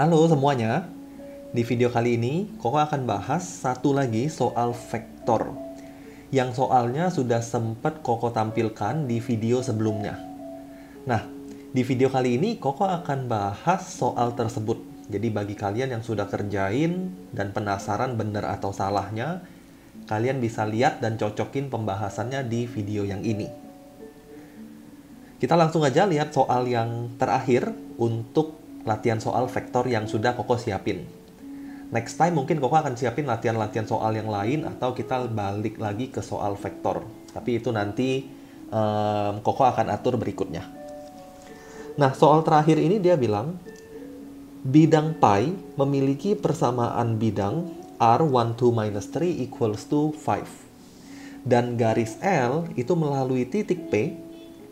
Halo semuanya, di video kali ini Koko akan bahas satu lagi soal vektor yang soalnya sudah sempat Koko tampilkan di video sebelumnya. Nah, di video kali ini Koko akan bahas soal tersebut. Jadi bagi kalian yang sudah kerjain dan penasaran benar atau salahnya, kalian bisa lihat dan cocokin pembahasannya di video yang ini. Kita langsung aja lihat soal yang terakhir untuk latihan soal vektor yang sudah Koko siapin. Next time mungkin Koko akan siapin latihan-latihan soal yang lain atau kita balik lagi ke soal vektor. Tapi itu nanti Koko akan atur berikutnya. Nah, soal terakhir ini dia bilang, bidang pi memiliki persamaan bidang R12-3 equals to 5. Dan garis L itu melalui titik P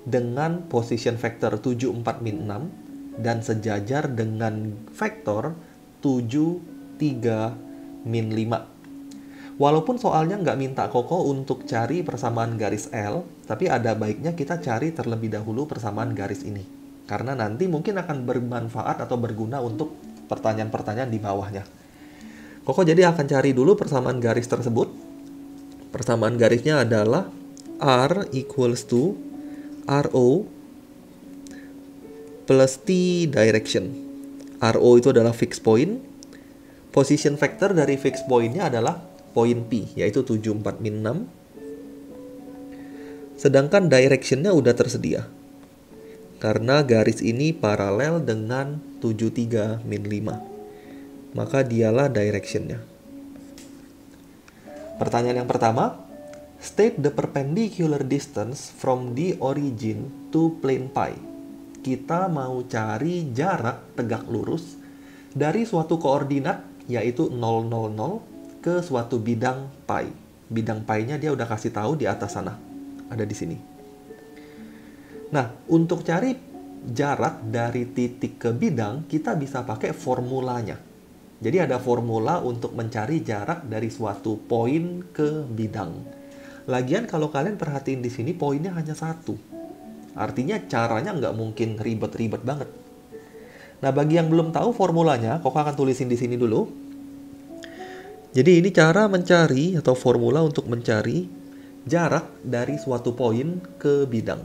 dengan position vector 7, 4, min 6 dan sejajar dengan vektor 7, 3, min 5. Walaupun soalnya nggak minta Koko untuk cari persamaan garis L, tapi ada baiknya kita cari terlebih dahulu persamaan garis ini. Karena nanti mungkin akan bermanfaat atau berguna untuk pertanyaan-pertanyaan di bawahnya. Koko jadi akan cari dulu persamaan garis tersebut. Persamaan garisnya adalah R equals to RO plus T direction. RO itu adalah fixed point. Position vector dari fixed point-nya adalah point P, yaitu 7, 4, min 6. Sedangkan direction-nya udah tersedia. Karena garis ini paralel dengan 7, 3, min 5. Maka dialah direction-nya. Pertanyaan yang pertama, state the perpendicular distance from the origin to plane pi. Kita mau cari jarak tegak lurus dari suatu koordinat yaitu 0, 0, 0 ke suatu bidang pi. Bidang pi-nya dia udah kasih tahu di atas sana. Ada di sini. Nah, untuk cari jarak dari titik ke bidang, kita bisa pakai formulanya. Jadi ada formula untuk mencari jarak dari suatu poin ke bidang. Lagian kalau kalian perhatiin di sini poinnya hanya satu. Artinya caranya nggak mungkin ribet-ribet banget. Nah, bagi yang belum tahu formulanya, Koko akan tulisin di sini dulu. Jadi ini cara mencari atau formula untuk mencari jarak dari suatu poin ke bidang.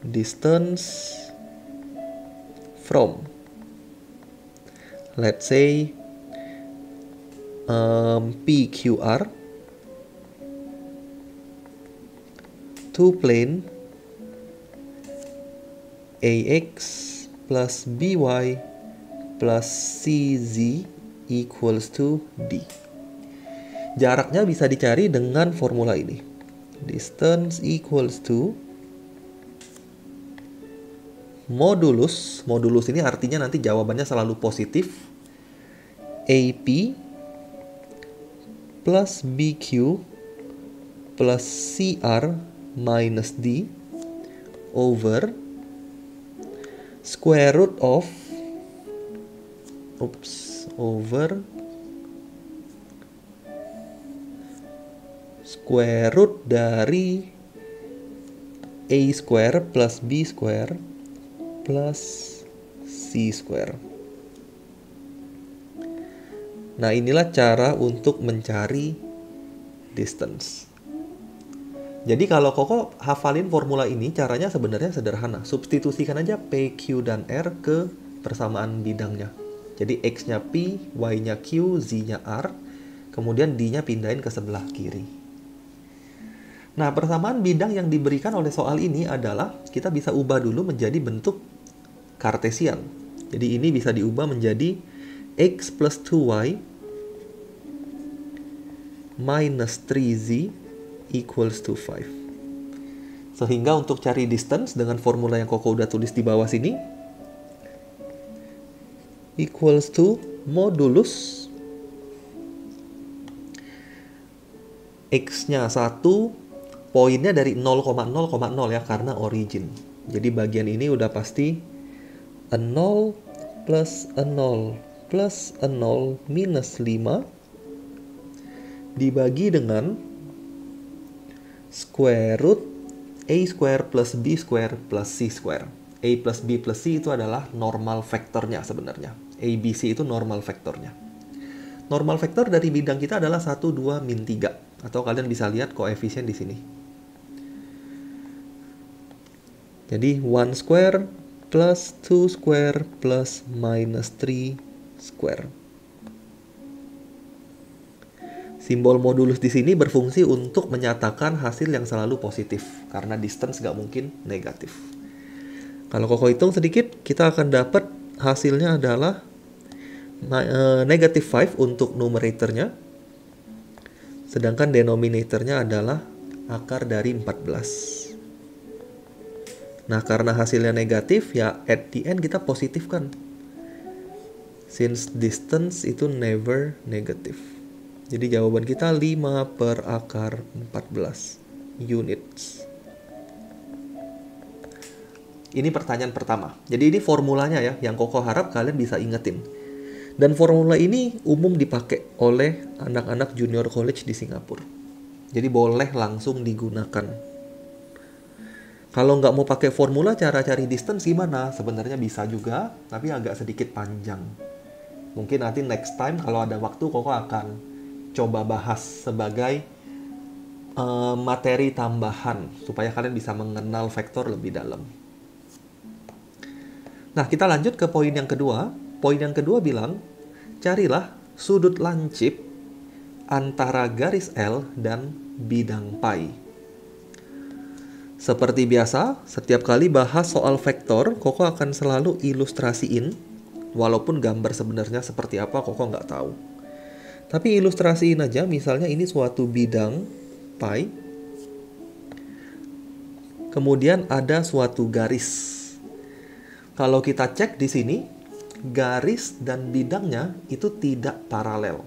Distance from, let's say, PQR to plane AX plus BY plus CZ equals to D. Jaraknya bisa dicari dengan formula ini. Distance equals to modulus. Modulus ini artinya nanti jawabannya selalu positif. AP plus BQ plus CR minus D over square root of square root dari A square plus B square plus C square. Nah, inilah cara untuk mencari distance. Jadi kalau Koko hafalin formula ini, caranya sebenarnya sederhana. Substitusikan aja P, Q, dan R ke persamaan bidangnya. Jadi X-nya P, Y-nya Q, Z-nya R, kemudian D-nya pindahin ke sebelah kiri. Nah, persamaan bidang yang diberikan oleh soal ini adalah, kita bisa ubah dulu menjadi bentuk Kartesian. Jadi ini bisa diubah menjadi X plus 2Y minus 3Z equals to 5. Sehingga untuk cari distance dengan formula yang Koko udah tulis di bawah sini, equals to modulus X-nya 1, poinnya dari 0,0,0 ya, karena origin. Jadi bagian ini udah pasti 0 plus 0 plus 0 minus 5 dibagi dengan square root A square plus B square plus C square. A plus B plus C itu adalah normal vektornya sebenarnya. ABC itu normal vektornya. Normal vektor dari bidang kita adalah 1, 2, min 3. Atau kalian bisa lihat koefisien di sini. Jadi 1 square plus 2 square plus minus 3 square. Simbol modulus di sini berfungsi untuk menyatakan hasil yang selalu positif. Karena distance nggak mungkin negatif. Kalau Koko hitung sedikit, kita akan dapat hasilnya adalah negative 5 untuk numeratornya. Sedangkan denominatornya adalah akar dari 14. Nah, karena hasilnya negatif, ya at the end kita positifkan. Since distance itu never negative. Jadi jawaban kita 5 per akar 14 units. Ini pertanyaan pertama. Jadi ini formulanya ya, yang Koko harap kalian bisa ingetin. Dan formula ini umum dipakai oleh anak-anak junior college di Singapura. Jadi boleh langsung digunakan. Kalau nggak mau pakai formula, cara cari distance gimana? Sebenarnya bisa juga, tapi agak sedikit panjang. Mungkin nanti next time kalau ada waktu, Koko akan coba bahas sebagai materi tambahan. Supaya kalian bisa mengenal vektor lebih dalam. Nah, kita lanjut ke poin yang kedua. Poin yang kedua bilang, carilah sudut lancip antara garis L dan bidang pi. Seperti biasa, setiap kali bahas soal vektor, Koko akan selalu ilustrasiin, walaupun gambar sebenarnya seperti apa Koko nggak tahu. Tapi ilustrasiin aja, misalnya ini suatu bidang pi, kemudian ada suatu garis. Kalau kita cek di sini, garis dan bidangnya itu tidak paralel.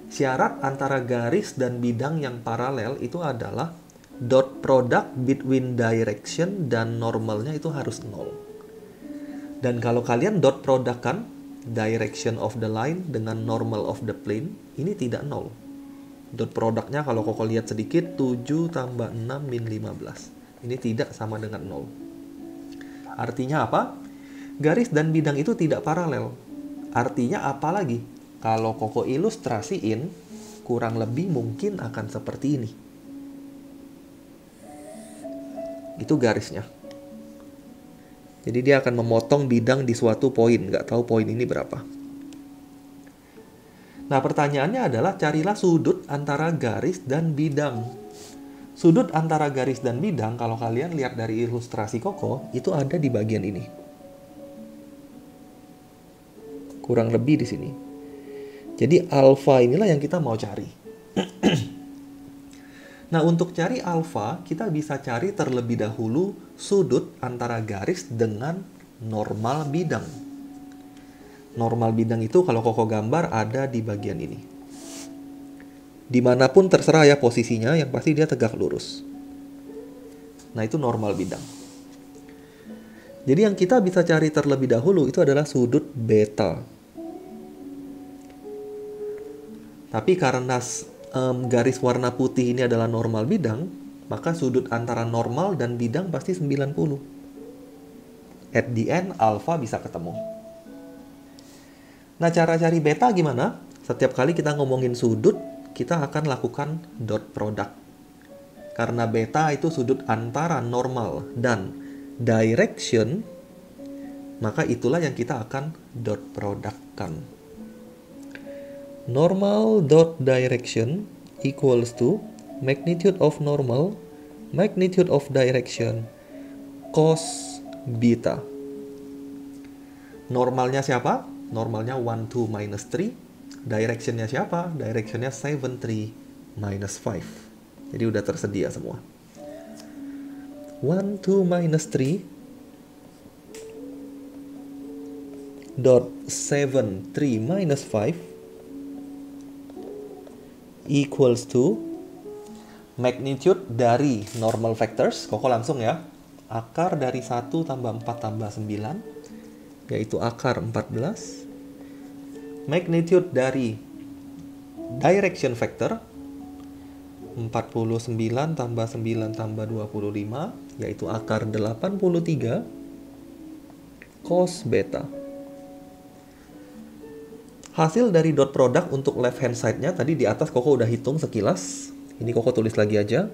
Syarat antara garis dan bidang yang paralel itu adalah dot product between direction dan normalnya itu harus 0. Dan kalau kalian dot product kan direction of the line dengan normal of the plane, ini tidak 0. Dot productnya kalau Koko lihat sedikit, 7 tambah 6 min 15. Ini tidak sama dengan 0. Artinya apa? Garis dan bidang itu tidak paralel. Artinya apa lagi? Kalau Koko ilustrasiin, kurang lebih mungkin akan seperti ini. Itu garisnya. Jadi dia akan memotong bidang di suatu poin. Nggak tahu poin ini berapa. Nah, pertanyaannya adalah carilah sudut antara garis dan bidang. Sudut antara garis dan bidang, kalau kalian lihat dari ilustrasi Koko, itu ada di bagian ini. Kurang lebih di sini. Jadi alfa inilah yang kita mau cari. Nah, untuk cari alfa, kita bisa cari terlebih dahulu sudut antara garis dengan normal bidang. Normal bidang itu kalau Koko gambar ada di bagian ini. Dimanapun terserah ya posisinya, yang pasti dia tegak lurus. Nah, itu normal bidang. Jadi yang kita bisa cari terlebih dahulu itu adalah sudut beta. Tapi karena garis warna putih ini adalah normal bidang, maka sudut antara normal dan bidang pasti 90. At the end, alfa bisa ketemu. Nah, cara cari beta gimana? Setiap kali kita ngomongin sudut, kita akan lakukan dot product. Karena beta itu sudut antara normal dan direction, maka itulah yang kita akan dot product-kan. Normal dot direction equals to magnitude of normal, magnitude of direction, cos beta. Normalnya siapa? Normalnya 1, 2, minus 3. Directionnya siapa? Directionnya 7, 3, minus 5. Jadi udah tersedia semua. 1, 2, minus 3 dot 7, 3, minus 5 equals to magnitude dari normal factors. Koko langsung ya. Akar dari 1 tambah 4 tambah 9, yaitu akar 14. Magnitude dari direction factor 49 tambah 9 tambah 25, yaitu akar 83 cos beta. Hasil dari dot product untuk left hand side-nya tadi di atas Koko udah hitung sekilas. Ini Koko tulis lagi aja.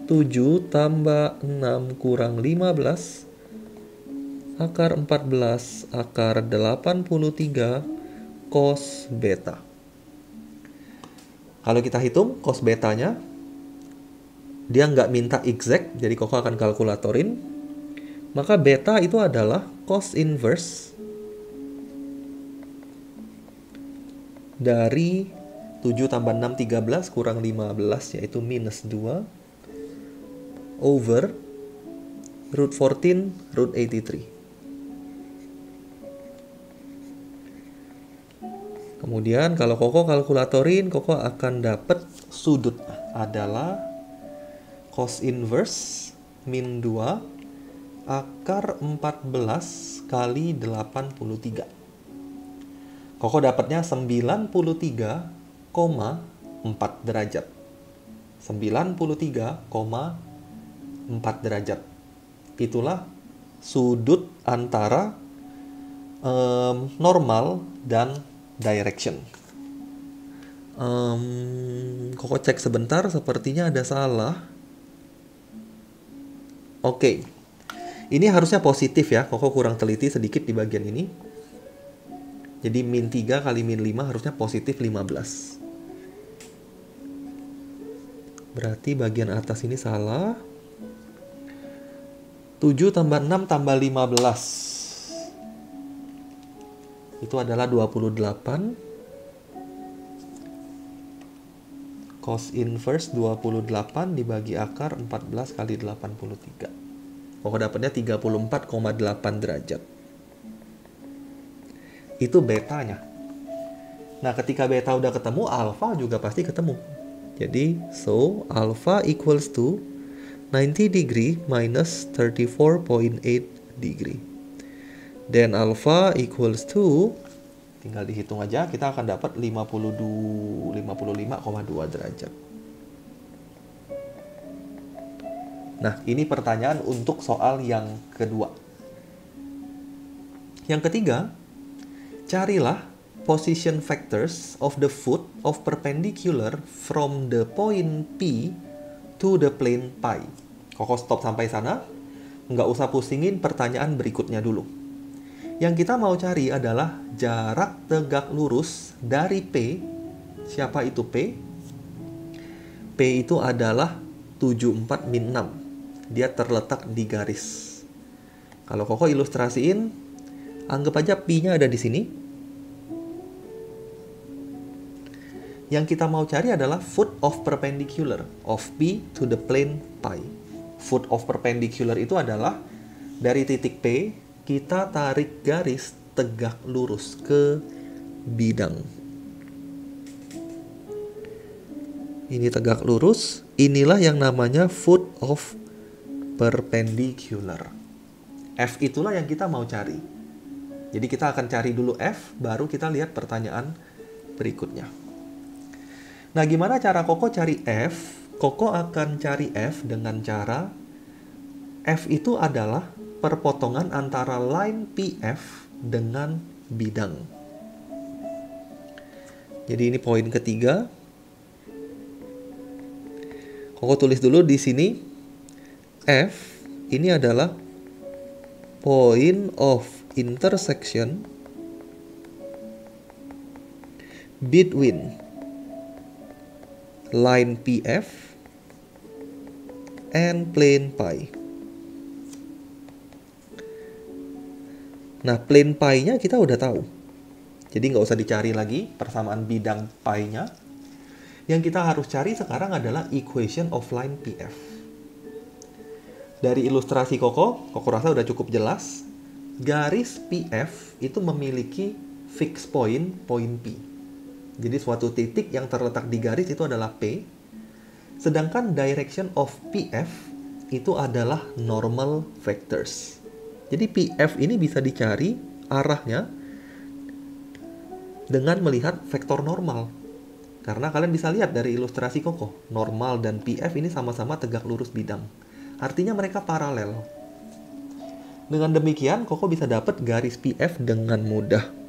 7 tambah 6 kurang 15 akar 14 akar 83 cos beta. Kalau kita hitung cos betanya, dia nggak minta exact, jadi Koko akan kalkulatorin. Maka beta itu adalah cos inverse dari 7 tambah 6, 13 kurang 15, yaitu minus 2 over root 14 root 83. Kemudian kalau Koko kalkulatorin, Koko akan dapat sudut adalah cos inverse min 2 akar 14 kali 83. Koko dapatnya 93,4 derajat. 93,4 derajat. Itulah sudut antara normal dan direction. Koko cek sebentar, sepertinya ada salah. Oke. Ini harusnya positif ya. Koko kurang teliti sedikit di bagian ini. Jadi min 3 kali min 5 harusnya positif 15. Berarti bagian atas ini salah. 7 tambah 6 tambah 15. Itu adalah 28. Cos inverse 28 dibagi akar 14 kali 83. Koko dapatnya 34,8 derajat. Itu betanya. Nah, ketika beta udah ketemu, alfa juga pasti ketemu. Jadi, so alpha equals to 90 degree minus 34.8 degree. Dan alpha equals to, tinggal dihitung aja, kita akan dapat 55,2 derajat. Nah, ini pertanyaan untuk soal yang kedua. Yang ketiga, carilah position vectors of the foot of perpendicular from the point P to the plane pi. Koko stop sampai sana. Nggak usah pusingin pertanyaan berikutnya dulu. Yang kita mau cari adalah jarak tegak lurus dari P. Siapa itu P? P itu adalah 74 min 6. Dia terletak di garis. Kalau Koko ilustrasiin, anggap aja Pi-nya ada di sini. Yang kita mau cari adalah foot of perpendicular of P to the plane pi. Foot of perpendicular itu adalah dari titik P, kita tarik garis tegak lurus ke bidang. Ini tegak lurus, inilah yang namanya foot of perpendicular. F itulah yang kita mau cari. Jadi kita akan cari dulu F, baru kita lihat pertanyaan berikutnya. Nah, gimana cara Koko cari F? Koko akan cari F dengan cara F itu adalah perpotongan antara line PF dengan bidang. Jadi ini poin ketiga. Koko tulis dulu di sini. F ini adalah point of intersection between line PF and plane pi. Nah, plane pi-nya kita udah tahu. Jadi nggak usah dicari lagi persamaan bidang pi-nya. Yang kita harus cari sekarang adalah equation of line PF. Dari ilustrasi Koko rasa udah cukup jelas. Garis PF itu memiliki fixed point, point P. Jadi suatu titik yang terletak di garis itu adalah P. Sedangkan direction of PF itu adalah normal vectors. Jadi PF ini bisa dicari arahnya dengan melihat vektor normal. Karena kalian bisa lihat dari ilustrasi Koko, normal dan PF ini sama-sama tegak lurus bidang. Artinya mereka paralel. Dengan demikian, Koko bisa dapat garis PF dengan mudah.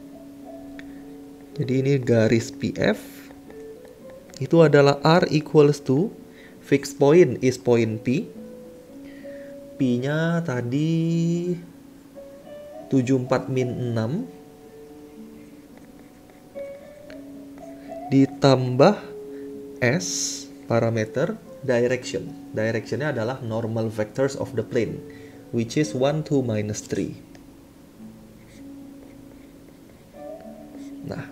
Jadi ini garis PF itu adalah R equals to fixed point is point P. P-nya tadi 74 min 6 ditambah S parameter direction. Directionnya adalah normal vectors of the plane, which is 1, 2, minus 3. Nah,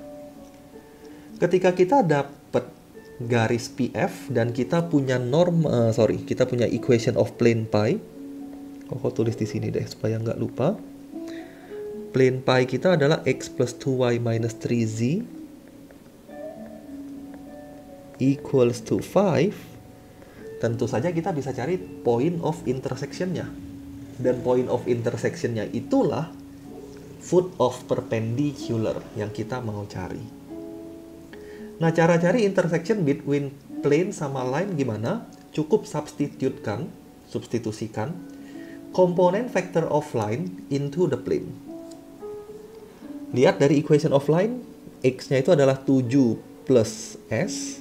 ketika kita dapat garis PF dan kita punya kita punya equation of plane pi. Koko tulis di sini deh supaya nggak lupa. Plane pi kita adalah x plus 2y minus 3z equals to 5. Tentu saja kita bisa cari point of intersection-nya. Dan point of intersection-nya itulah foot of perpendicular yang kita mau cari. Nah, cara cari intersection between plane sama line gimana? Cukup substitusikan komponen vector of line into the plane. Lihat dari equation of line, x-nya itu adalah 7 plus s,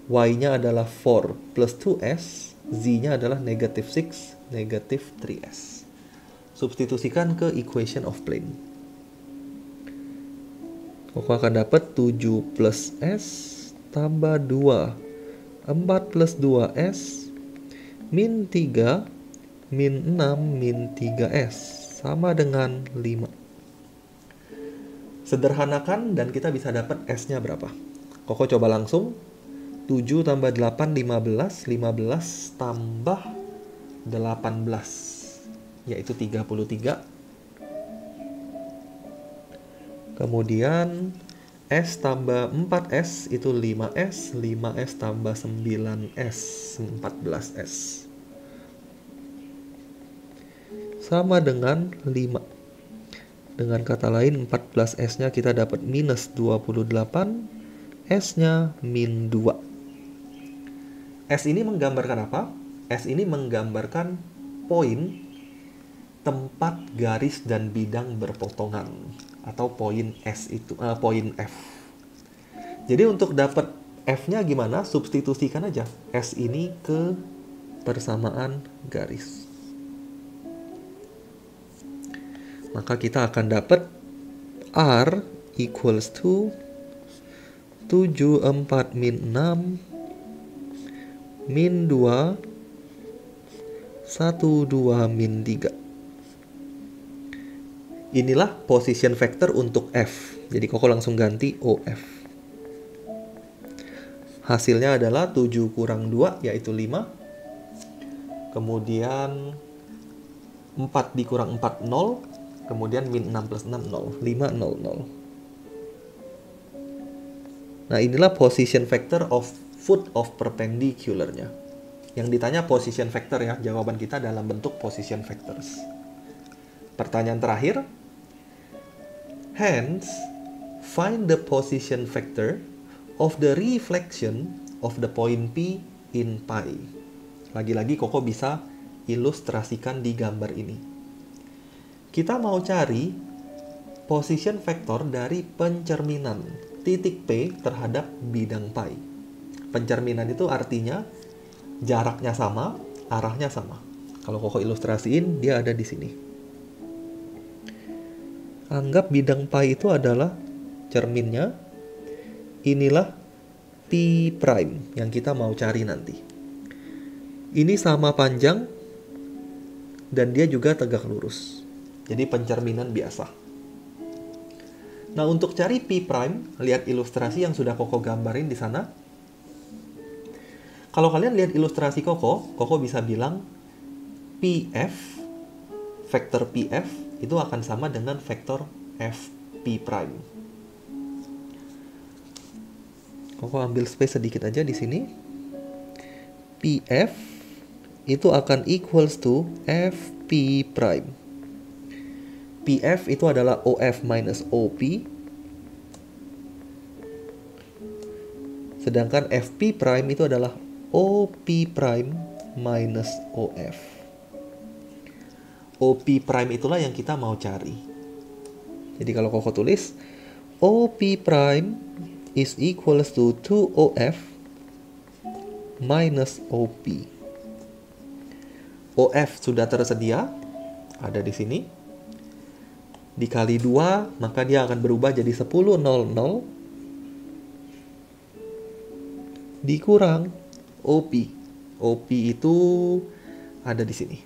y-nya adalah 4 plus 2s, z-nya adalah negative 6, negative 3s. Substitusikan ke equation of plane. Koko akan dapat 7 plus s tambah 2, 4 plus 2s, min 3, min 6, min 3s, sama dengan 5. Sederhanakan dan kita bisa dapat s-nya berapa. Koko coba langsung. 7 tambah 8, 15. 15 tambah 18, yaitu 33. Kemudian S tambah 4S itu 5S. 5S tambah 9S, 14S. Sama dengan 5. Dengan kata lain, 14S-nya kita dapat minus 28. S-nya min 2. S ini menggambarkan apa? S ini menggambarkan poin tempat garis dan bidang berpotongan, atau poin S itu, poin F. Jadi untuk dapat F-nya gimana? Substitusikan aja S ini ke persamaan garis. Maka kita akan dapat R equals to 74 min 6 min 2 12 min 3. Inilah position vector untuk F. Jadi Koko langsung ganti OF. Hasilnya adalah 7 kurang 2 yaitu 5. Kemudian 4 dikurang 4 0. Kemudian min 6 plus 6 0. 5 0 0. Nah, inilah position vector of foot of perpendicular-nya. Yang ditanya position vector ya, jawaban kita dalam bentuk position vectors. Pertanyaan terakhir. Hence, find the position vector of the reflection of the point P in pi. Lagi-lagi Koko bisa ilustrasikan di gambar ini. Kita mau cari position vector dari pencerminan titik P terhadap bidang pi. Pencerminan itu artinya jaraknya sama, arahnya sama. Kalau Koko ilustrasiin, dia ada di sini. Anggap bidang pi itu adalah cerminnya. Inilah P prime yang kita mau cari nanti. Ini sama panjang dan dia juga tegak lurus. Jadi pencerminan biasa. Nah, untuk cari P prime, lihat ilustrasi yang sudah Koko gambarin di sana. Kalau kalian lihat ilustrasi Koko bisa bilang PF, vektor PF itu akan sama dengan vektor FP prime. Koko ambil space sedikit aja di sini. PF itu akan equals to FP prime. PF itu adalah OF minus OP. Sedangkan FP prime itu adalah OP prime minus OF. OP prime itulah yang kita mau cari. Jadi kalau Koko tulis, OP prime is equals to 2OF minus OP. OF sudah tersedia, ada di sini. Dikali 2, maka dia akan berubah jadi 1000 dikurang OP. OP itu ada di sini.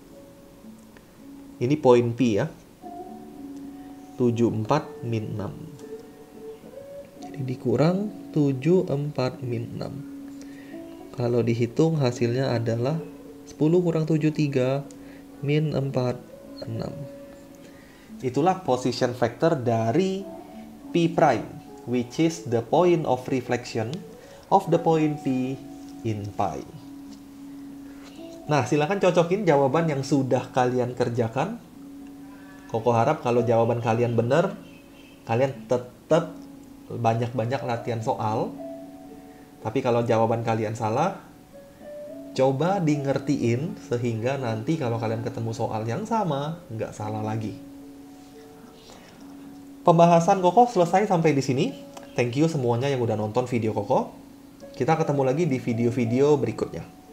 Ini poin P ya. 74 min 6. Jadi dikurang 74 min 6. Kalau dihitung hasilnya adalah 10 kurang 73 min 4, 6. Itulah position factor dari P prime, which is the point of reflection of the point P in pi. Nah, silakan cocokin jawaban yang sudah kalian kerjakan. Koko harap kalau jawaban kalian benar, kalian tetap banyak-banyak latihan soal. Tapi kalau jawaban kalian salah, coba di ngertiin sehingga nanti kalau kalian ketemu soal yang sama, nggak salah lagi. Pembahasan Koko selesai sampai di sini. Thank you semuanya yang udah nonton video Koko. Kita ketemu lagi di video-video berikutnya.